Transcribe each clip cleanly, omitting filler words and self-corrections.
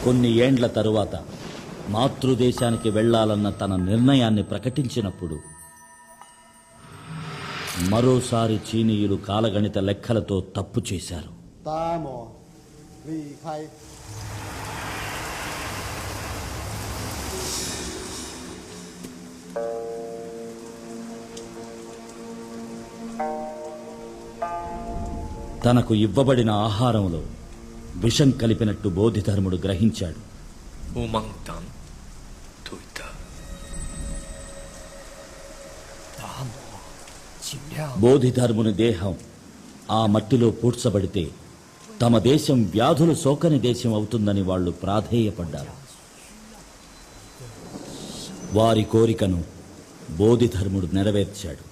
కొన్ని ఏండ్ల తరువాత మాతృదేశానికి వెళ్లాలన్న తన నిర్ణయాన్ని ప్రకటించినప్పుడు మరోసారి చీనీయులు కాలగణిత లెక్కలతో తప్పు చేశారు. తనకు ఇవ్వబడిన ఆహారంలో విషం కలిపినట్టు బోధిధర్ముడు గ్రహించాడు. బోధిధర్ముని దేహం ఆ మట్టిలో పూడ్చబడితే తమ దేశం వ్యాధులు సోకని దేశం అవుతుందని వాళ్లు ప్రాధేయపడ్డారు. వారి కోరికను బోధిధర్ముడు నెరవేర్చాడు.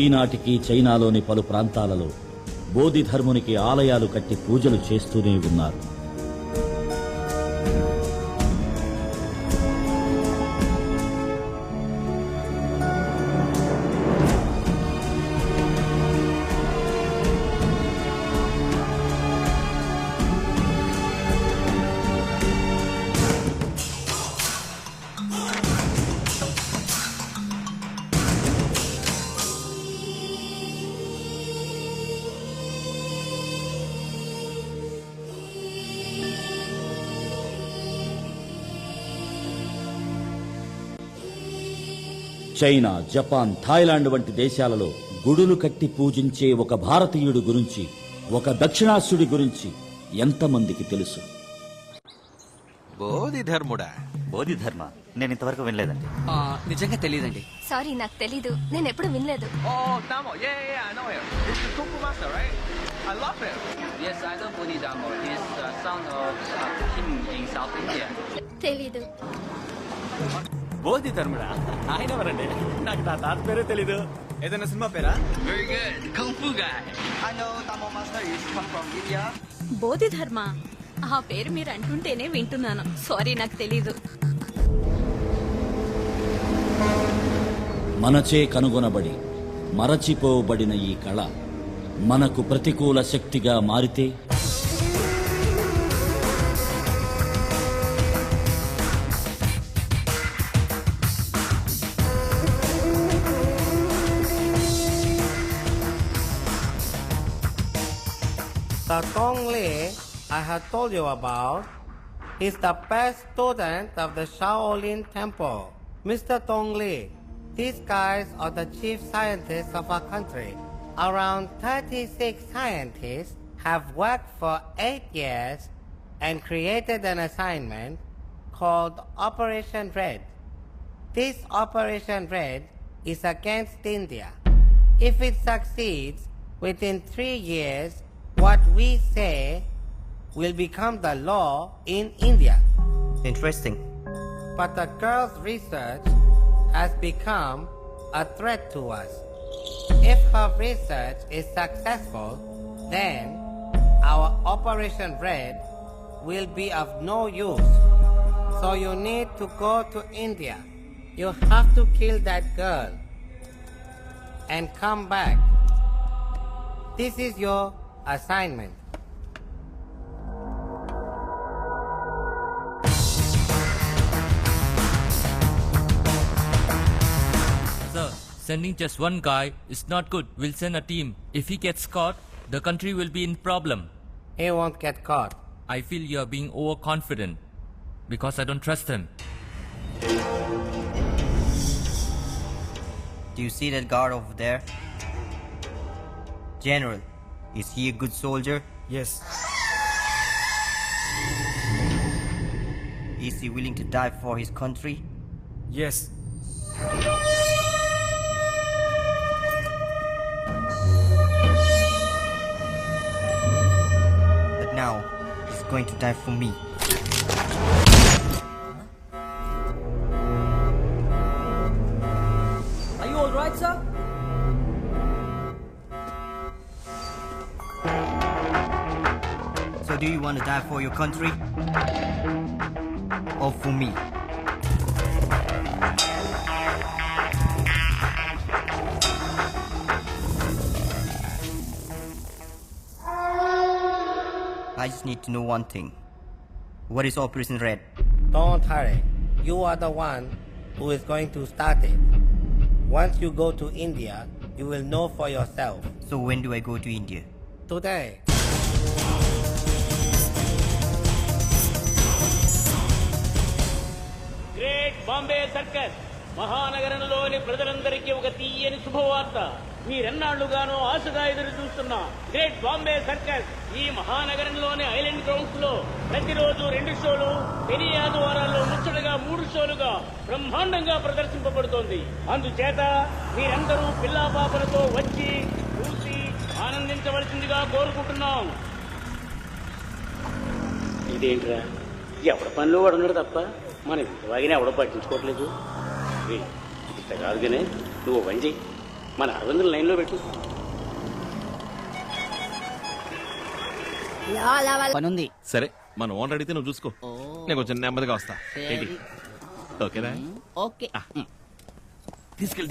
ఈనాటికి చైనాలోని పలు ప్రాంతాలలో బోధిధర్మునికి ఆలయాలు కట్టి పూజలు చేస్తూనే ఉన్నారు. చైనా, జపాన్, థాయిలాండ్ వంటి దేశాలలో గుడులు కట్టి పూజించే ఒక భారతీయుడి గురించి, ఒక దక్షిణాస్యుడి గురించి ఎంతమందికి తెలుసు? బోధిధర్ముడా? బోధిధర్మ నేను ఇంతవరకు వినలేదండి. నిజంగా తెలియదండి. సారీ, నాకు తెలీదు. నేను ఎప్పుడు వినలేదు. తెలీదు. బోధిధర్ముడా? ఆయన ఎవరండి? నాకు నా తాత పేరే తెలీదు. ఏదైనా cinema para? Very good. Kung Fu guy. I know Tamil master is come from India. Bodhidharma, ఆ పేరు మీరు అంటుంటేనే వింటున్నాను. సారీ, నాకు తెలీదు. మనచే కనుగొనబడి మరచిపోబడిన ఈ కళ మనకు ప్రతికూల శక్తిగా మారితే The Tong Li I have told you about is the best student of the Shaolin Temple. Mr. Tong Li, these guys are the chief scientists of our country. Around 36 scientists have worked for 8 years and created an assignment called Operation Red. This Operation Red is against India. If it succeeds, within 3 years, what we say will become the law in India. Interesting. But the girl's research has become a threat to us. If her research is successful, then our Operation Red will be of no use. So you need to go to India. You have to kill that girl and come back. This is your assignment. Sending just one guy is not good. We'll send a team. If he gets caught, the country will be in problem. He won't get caught. I feel you are being overconfident because I don't trust him. Do you see that guard over there? General, is he a good soldier? Yes. Is he willing to die for his country? Yes. But now, he's going to die for me. Are you all right, sir? So do you want to die for your country? Or for me? I just need to know one thing. What is Operation Red? Don't hurry. You are the one who is going to start it. Once you go to India, you will know for yourself. So when do I go to India? Today. Great Bombay circus మహానగరంలోని ప్రజలందరికీ ఒక తీయని శుభవార్త. మీరెన్నాళ్లుగానో ఆశగా ఎదురు చూస్తున్న great Bombay circus ఈ మహానగరంలోని island grounds లో ప్రతిరోజు 2 షోలు, శని ఆదివారాల్లో ముచ్చటగా 3 షోలుగా బ్రహ్మాండంగా ప్రదర్శింపబడుతోంది. అందుచేత మీరందరూ పిల్లా పాపలతో వచ్చి చూసి ఆనందించవలసిందిగా కోరుకుంటున్నాం. ఇదేంట్రా, ఎవడ పనిలో వాడున్నాడు తప్ప మన వాగిన ఎవడో పట్టించుకోవట్లేదు. ఇంత కాదుగానే నువ్వు పని చెయ్యి, మన 600 లైన్లో పెట్టు. పనుంది. సరే మన ఓనర్ అడిగితే నువ్వు చూసుకో, నేను కొంచెం నెమ్మదిగా వస్తా. ఏంటి ఓకేనా? ఓకే. తీసుకెళ్ళి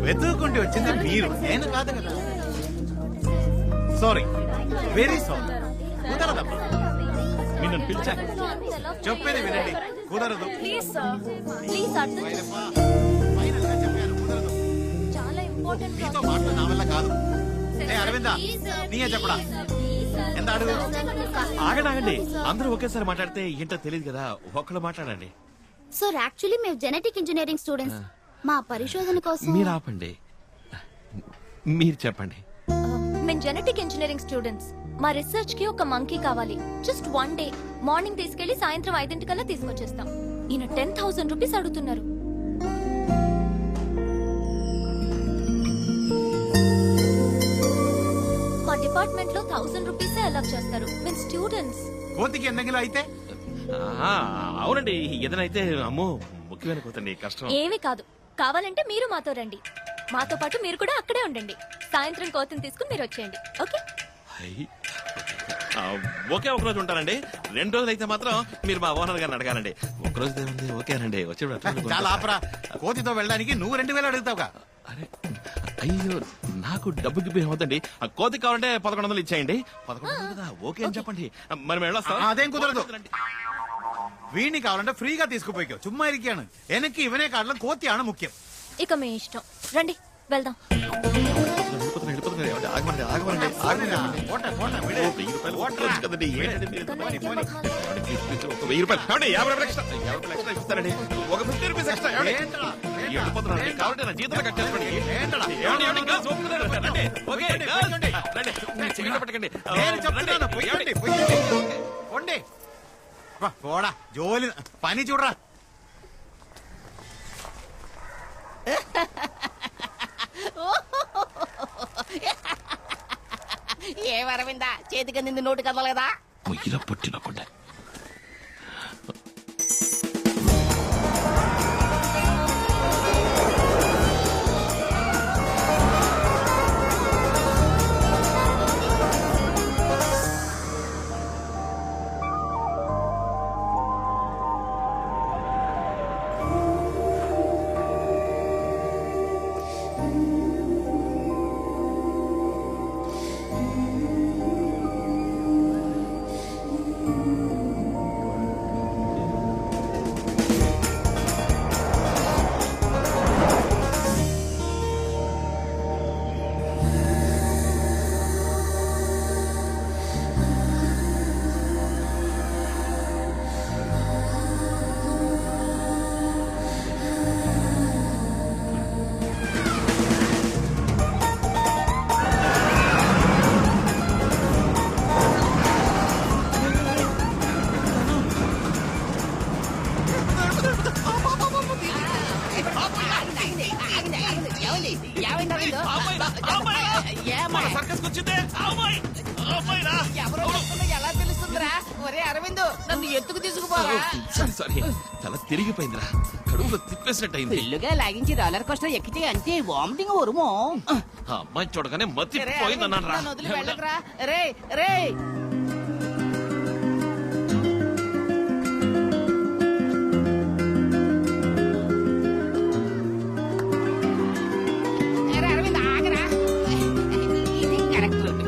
వెతుక్కుంటూ వచ్చింది మీరు, నేను కాదు కదా. Sorry, very sorry. కుదరదమ్మా, మీరు నన్ను పిలిచాను, చెప్పేది వినండి. కుదరదు. ఫైనల్ గా చెప్పాను, కుదరదు. నీతో మాటలు నా వల్ల కాదు. అరవిందా, నీయే చెప్పడా? ఎంత అడుగు. ఆగండి, అందరూ ఒకేసారి మాట్లాడితే ఏంటో తెలియదు కదా, ఒక్కళ్ళు మాట్లాడండి. సార్, యాక్చువల్లీ మేము జెనెటిక్ ఇంజనీరింగ్ స్టూడెంట్స్. మా పరిశోధన కోసం. మీరు ఆపండి, మీరు చెప్పండి. మేము జెనెటిక్ ఇంజనీరింగ్ స్టూడెంట్స్. మా రీసెర్చ్ కి ఒక మంకీ కావాలి. Just 1 day. మార్నింగ్ తీసుకెళ్లి సాయంత్రం 5 తీసుకొచ్చేస్తాం. ఈయన 10,000 రూపీస్ అడుగుతున్నారు. మా డిపార్ట్మెంట్ లో 1000 రూపీస్ అలౌ చేస్తారు. మేము స్టూడెంట్స్. కోతికి ఎండగిలో అయితే అవునండి, ఏదైతే అమ్మో ముఖ్యమైన కోతండి, కష్టం. ఏమీ కాదు, కావాలంటే మీరు మాతో రండి. మాతో పాటు మీరు కూడా అక్కడే ఉండండి. సాయంత్రం కోతిని తీసుకుని మీరు వచ్చేయండి. ఓకే? ఒకే ఒక రోజు ఉంటానండి. 2 రోజులు అయితే మాత్రం మీరు మా ఓనర్ గారిని అడగాలండి. ఒక రోజు ఏముంది, ఓకేనండి. వచ్చేప్పుడు చాలా ఆపరా. కోతితో వెళ్ళడానికి నువ్వు 2000 అడుగుతావుగా. అరే అయ్యో, నాకు డబ్బుకి అవుతండి. ఆ కోతి కావాలంటే 1100 ఇచ్చేయండి. 1100 కదా, ఓకే అని చెప్పండి. మరి వెళ్ళొస్తా. అదేం కుదరదు. వీడిని కావాలంటే ఫ్రీగా తీసుకుపోయి చుమ్మా ఇరికాను. వెనక్కి ఇవనే కావడం కోతి ఆడ ముఖ్యం. ఇక మీ ఇష్టం, రండి వెళ్దాం. పోడా జోలి పని చూడరా. ఏమరవిందా, చేతికి నింది నోటి కదలేదా? పుట్టినకుండా సర్కస్ వచ్చిందే అమ్మాయి అమ్మాయిరా ఎవరో వస్తున్నా ఎలా తెలుస్తుందిరా? ఒరే అరవింద్ నన్ను ఎత్తుకు తీసుకుపోరా. సారీ సారీ తల తిరిగిపోయిందిరా కడుపులో తిప్పేసినట్టయింది పిల్లుగా లాగించి రోలర్ కోస్టర్ ఎక్కితే అంతే వామిటింగ్ వరుమో. ఆ అమ్మాయి చూడగానే మతి పోయిందన్నాను రా నన్ను వదిలి వెళ్ళకురా. రే రే అరవింద్ ఆగరా. ఇది కరెక్ట్ రూట్.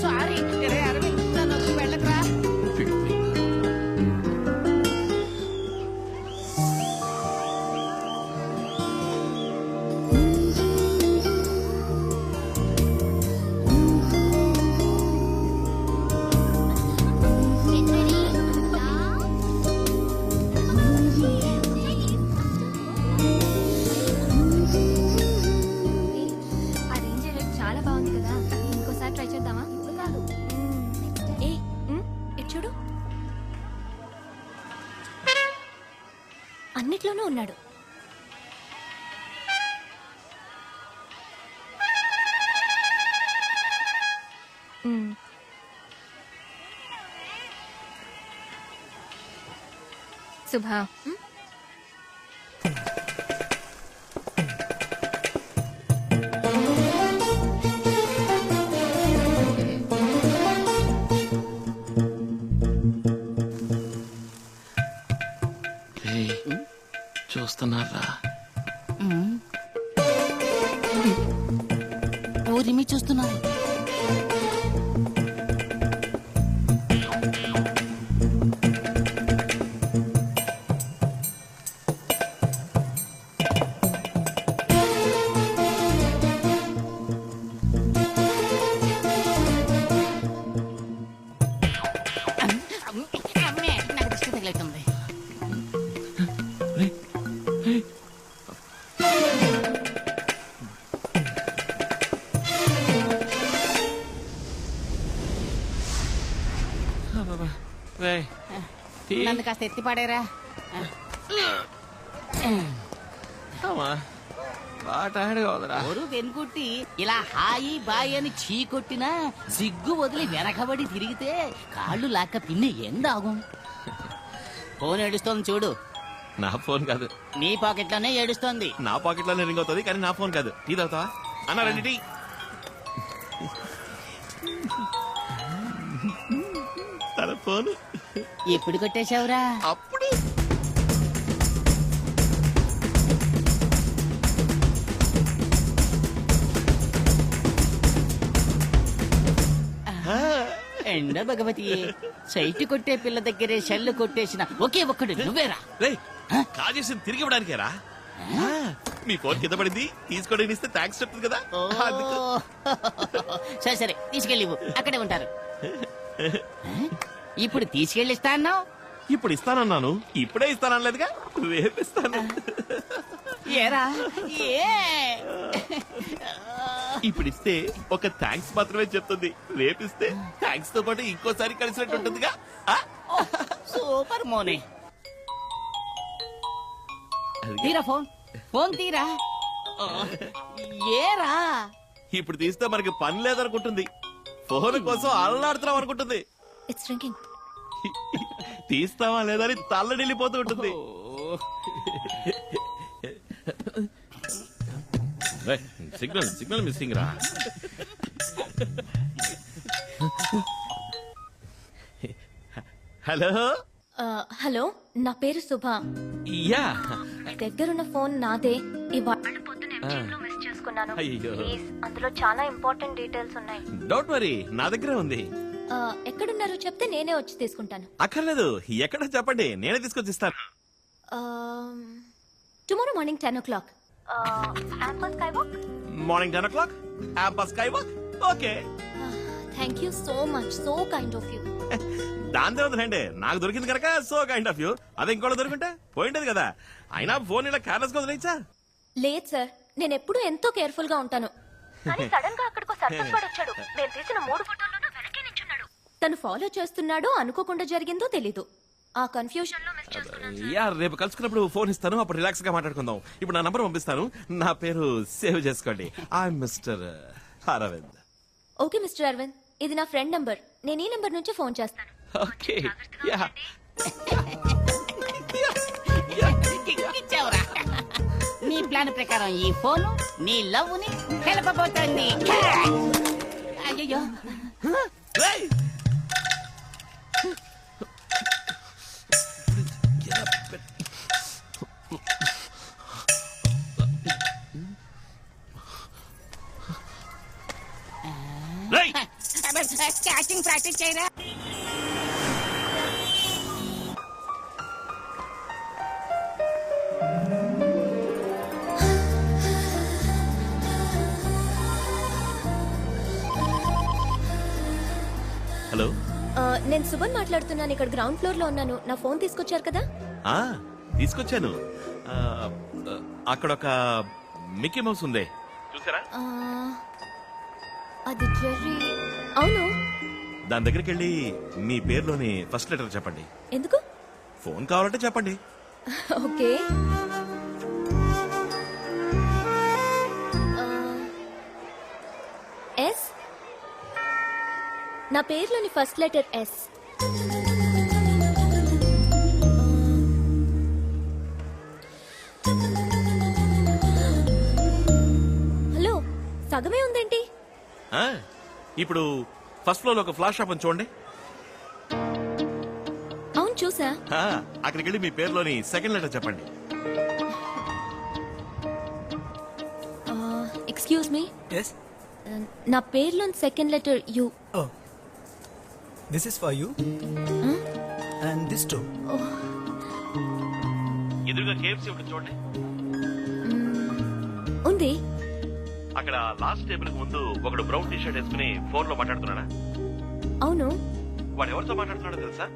సారీ రే అరవింద్ నన్ను వదిలి వెళ్ళకురా. ఆ రేంజర్ చాలా బాగుంది కదా, ఇంకోసారి ట్రై చేద్దామా? ఇప్పుడు కాదు. ఏ ఇటు చూడు, అన్నిట్లోనూ ఉన్నాడు. శుభా చూస్తున్నారా ఊరిమి చూస్తున్నారు. అమ్మే నాకు దిష్టి తగిలేస్తుంది. నన్ను కాస్త ఎత్తి పాడేరా. ఒరు వెనుకొట్టి ఇలా హాయి బాయి అని చీ కొట్టినా సిగ్గు వదిలి వెనకబడి తిరిగితే కాళ్ళు లాక్క పిన్ని ఎందాகும். ఫోన్ ఏడుస్తోంది చూడు. నా ఫోన్ కాదు, నీ పాకెట్ లోనే ఏడుస్తోంది. నా పాకెట్ లోనే రింగ్ అవుతుంది కానీ నా ఫోన్ కాదు. టీ తాగుతావా అన్నారండి టీ. తన ఫోన్ ఎప్పుడు కొట్టేశావురా? అప్పుడు ఎండ భగవతి, సైట్ కొట్టే పిల్ల దగ్గరే షెల్లు కొట్టేసిన ఒకే ఒక్కడు నువ్వేరా? రేయ్ కాజేసి తిరిగి ఇవ్వడానికేరా. మీ ఫోన్ కింద పడింది తీసుకోవడానికి ఇస్తే థ్యాంక్స్ చెప్తుంది కదా. అందుకు. సరే సరే తీసుకెళ్ళి అక్కడే ఉంటారు. ఇప్పుడు తీసుకెళ్ళి ఇస్తా అన్నావు. ఇప్పుడు ఇస్తానన్నాను, ఇప్పుడే ఇస్తానలేదుగా, రేపు ఇస్తాను. ఏరా ఏ ఇప్పుడు ఇస్తే ఒక థ్యాంక్స్ మాత్రమే చెప్తుంది, రేపిస్తే థ్యాంక్స్ తో పాటు ఇంకోసారి కలిసినట్టు ఉంటుందిగా. సూపర్ మోనే. తీరా ఫోన్, ఫోన్ తీరా. ఏరా ఇప్పుడు తీస్తే మనకి పని లేదనుకుంటుంది, ఫోన్ కోసం అల్లాడుతున్నాం అనుకుంటుంది. It's ringing. తీస్తావా లేదని తల్లడిల్లిపోతూ ఉంటుంది. సిగ్నల్ సిగ్నల్ మిస్సింగ్ రా. హలో హలో, నా పేరు శుభ. యా దగ్గరున్న ఫోన్ నాదే. ఇవాళ పొద్దున MGM లో మిస్ చేసుకున్నాను. అయ్యో. ప్లీజ్, అందులో చాలా ఇంపార్టెంట్ డీటెయిల్స్ ఉన్నాయి. డోంట్ వరీ, నా దగ్గరే ఉంది. ఎక్కడున్నారో చెప్తే నేనే వచ్చి తీసుకుంటాను. అక్కర్లేదు, ఎక్కడ చెప్పండి, నేనే తీసుకొచ్చి ఇస్తాను. Tomorrow morning 10 o'clock. Amber Skywalk. Morning 10 o'clock, Amber Skywalk. Okay. Thank you so much. So kind of you. దాంతో ఉందండి, నాకు దొరికింది కనుక సో కైండ్ ఆఫ్ యూ. అదే ఇంకోటి దొరుకుంటే పోయింటది కదా. అయినా ఫోన్ ఇలా కేర్లెస్ గా వదిలేచ్చా? లేదు సార్, నేను ఎప్పుడూ ఎంతో కేర్ఫుల్ గా ఉంటాను. కానీ సడన్ గా అక్కడికి సర్పంచ్ వాడు వచ్చాడు. నేను తీసిన 3 ఫోటోల్లోనూ వెనకే నించున్నాడు. తను ఫాలో చేస్తున్నాడో అనుకోకుండా జరిగిందో తెలీదు. ఆ కన్ఫ్యూజన్ లో మిస్ చేసుకున్నాను. యా, రేపు కలుసుకున్నప్పుడు ఫోన్ ఇస్తాను, అప్పుడు రిలాక్స్ గా మాట్లాడుకుందాం. ఇప్పుడు నా నంబర్ పంపిస్తాను, నా పేరు సేవ్ చేసుకోండి. I mister Aravind. Okay mister Aravind, ఇది నా ఫ్రెండ్ నంబర్. నేను ఈ నంబర్ నుంచి ఫోన్ చేస్తాను. Okay ya. ఇచ్చావురా. నీ ప్లాన్ ప్రకారం ఈ ఫోన్ నీ లవ్ ని కలపబోతోంది. అయ్యో ఏయ్! రేయ్! క్యాచింగ్ ప్రాక్టీస్ చేయరా. హలో. నేను సుమన్ మాట్లాడుతున్నాను. ఇక్కడ గ్రౌండ్ ఫ్లోర్ లో ఉన్నాను. నా ఫోన్ తీసుకొచ్చారు కదా? ఆ తీసుకొచ్చాను. ఆ, అక్కడ ఒక మిక్కీ మౌస్ ఉంది, చూసారా? ఆ, అది జెర్రీ. అవును. దాని దగ్గరికి వెళ్ళి మీ పేరులోని ఫస్ట్ లెటర్ చెప్పండి. ఎందుకు? ఫోన్ కావాలంటే చెప్పండి. ఓకే. ఎస్. నా పేరులోని ఫస్ట్ లెటర్ ఎస్. హలో, సగమే ఉందేంటి? ఆ, ఇప్పుడు ఫస్ట్ ఫ్లోర్ లో ఒక ఫ్లాష్ షాప్ ఉంది, చూడండి. అవును, చూసా. ఆ, అక్కడికి వెళ్ళి మీ పేరులోని సెకండ్ లెటర్ చెప్పండి. Excuse me. Yes? నా పేరులోని second letter U. Oh. This is for you. And this too. ఎదురుగా కేఎఫ్సీ ఉంటుంది, చూడండి. ఉంది. అక్కడ లాస్ట్ టేబుల్ కి ముందు ఒకడు బ్రౌన్ టీ షర్ట్ వేసుకుని ఫోన్ లో మాట్లాడుతున్నాడా? అవును. వాడు ఎవరితో మాట్లాడుతున్నాడో తెలుసా?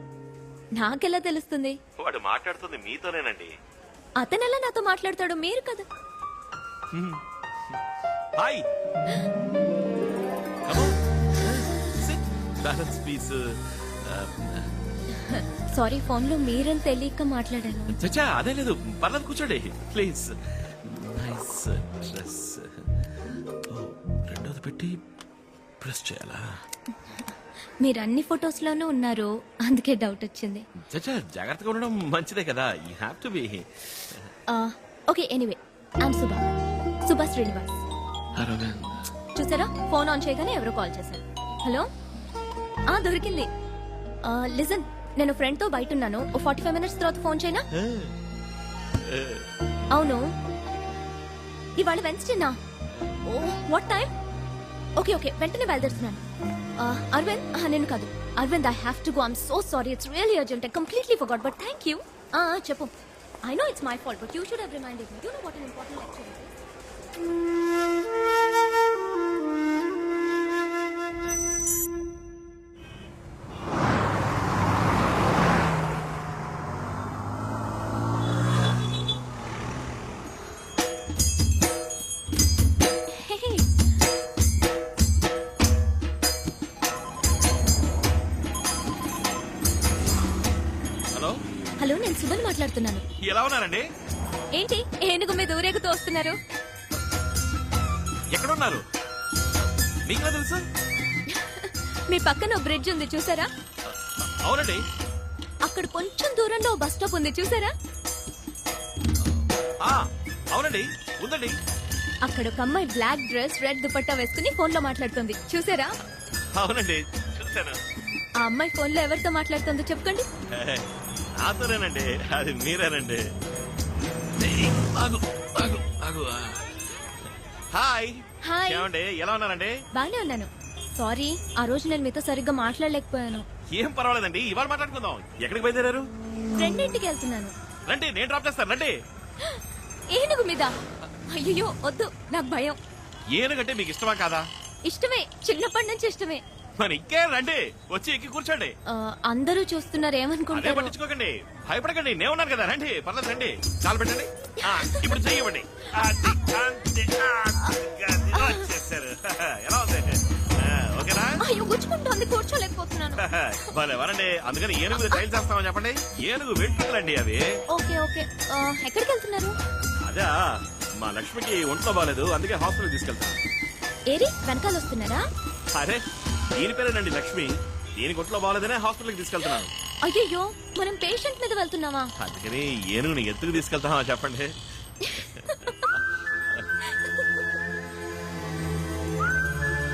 నాకెలా తెలుస్తుంది? వాడు మాట్లాడుతుంది మీతోనేనండి. అతనెలా నాతో మాట్లాడతాడు? మీరు కదా. Hi. Balance please. Sorry, phone లో మీరని తెలియక మాట్లాడాను. చచ్చా, అదే లేదు, పర్లేదు, కూర్చోండి ప్లీజ్. Nice dress. రెండోది పెట్టి ప్రెస్ చేయాలా? మీరు అన్ని ఫొటోస్ లోనూ ఉన్నారు, అందుకే డౌట్ వచ్చింది. చచ్చా, జాగ్రత్తగా ఉండడం మంచిదే కదా. You have to be. Okay, anyway, I'm Subha Srinivas. చూసారా, ఫోన్ ఆన్ చేయగానే ఎవరో కాల్ చేశారు. హలో. దొరికింది. లిజన్, నేను ఫ్రెండ్ తో బయట ఉన్నాను. 45 మినిట్స్ తర్వాత ఫోన్ చేయనా? అవును. ఇవాళ వెన్స్డేనా? ఓ, వాట్ టైం? ఓకే ఓకే, వెంటనే బయలుదేరుతున్నాను. అరవింద్, నేను కాదు. Aravind, I have to go. I'm so sorry, it's really urgent. I completely forgot, but thank you. చెప్పు. I know it's my fault, but you should have reminded me. You know what an important lecture it is. Hello. Hello, నేను సుమన్ మాట్లాడుతున్నాను. ఎలా ఉన్నారండి? ఏంటి ఏనుగు మీద ఊరేగు తోస్తున్నారు? ఎక్కడున్నారు? మీకా తెలుసా? మీ పక్కన బ్రిడ్జ్ ఉంది, చూసారా? అవునండి. అక్కడ కొంచెం దూరంలో బస్ స్టాప్ ఉంది, చూసారా? అవునండి, ఉందండి. అక్కడ ఒక అమ్మాయి బ్లాక్ డ్రెస్, రెడ్ దుపట్టా వేసుకుని ఫోన్ లో మాట్లాడుతుంది, చూసారా? అవునండి, చూసాను. ఆ అమ్మాయి ఫోన్ లో ఎవరితో మాట్లాడుతుందో చెప్పుకోండి. నాతోనేనండి, అది మీరేనండి. హాయ్. హాయ్. ఏమండి, ఎలా ఉన్నారండి? బానే ఉన్నాను. సారీ, ఆ రోజు నేను మీతో సరిగ్గా మాట్లాడలేకపోయాను. ఏం పర్వాలేదండి, ఇవాళ మాట్లాడుకుందాం. ఎక్కడికి బయలుదేరారు? ఫ్రెండ్ ఇంటికి వెళ్తున్నాను. రండి, నేను డ్రాప్ చేస్తాను, రండి. ఏనుగు మీద? అయ్యో వద్దు, నాకు భయం. ఏనుగంటే మీకు ఇష్టమా కాదా? ఇష్టమే, చిన్నప్పటి నుంచి ఇష్టమే. మరి ఇంకే రండి, వచ్చి ఎక్కి కూర్చోండి. అందరూ చూస్తున్నారు, అదే ఏమనుకుంటారు? పట్టించుకోకండి, భయపడకండి, నేను ఉన్నాను కదా. రండి, పర్లేదు, రండి. కాలు పెట్టండి. ఇప్పుడు చెయ్యండి. వచ్చేసారు. ఎలా ఉంది? ఓకేనా? అయ్యో, గుచ్చుకుంటోంది, కూర్చోలేకపోతున్నాను. భలే వరండి. అందుకని ఏనుగు మీద ట్రైల్ చేస్తామని చెప్పండి. ఏనుగు వెంట్రుకలండి అవి. ఓకే ఓకే, ఎక్కడికి వెళ్తున్నారు? అదా, మా లక్ష్మికి ఒంట్లో బాగాలేదు, అందుకే హాస్పిటల్ తీసుకెళ్తాను. ఏరి వెనకాల వస్తున్నారా? అరే దీని పేరేనండి లక్ష్మి. దీని కొట్లో బాగాలేదనే హాస్పిటల్కి తీసుకెళ్తున్నాను. అయ్యయ్యో మనం పేషెంట్ మీద వెళ్తున్నావా? అందుకని ఏనుగుని ఎత్తుకు తీసుకెళ్తామా చెప్పండి.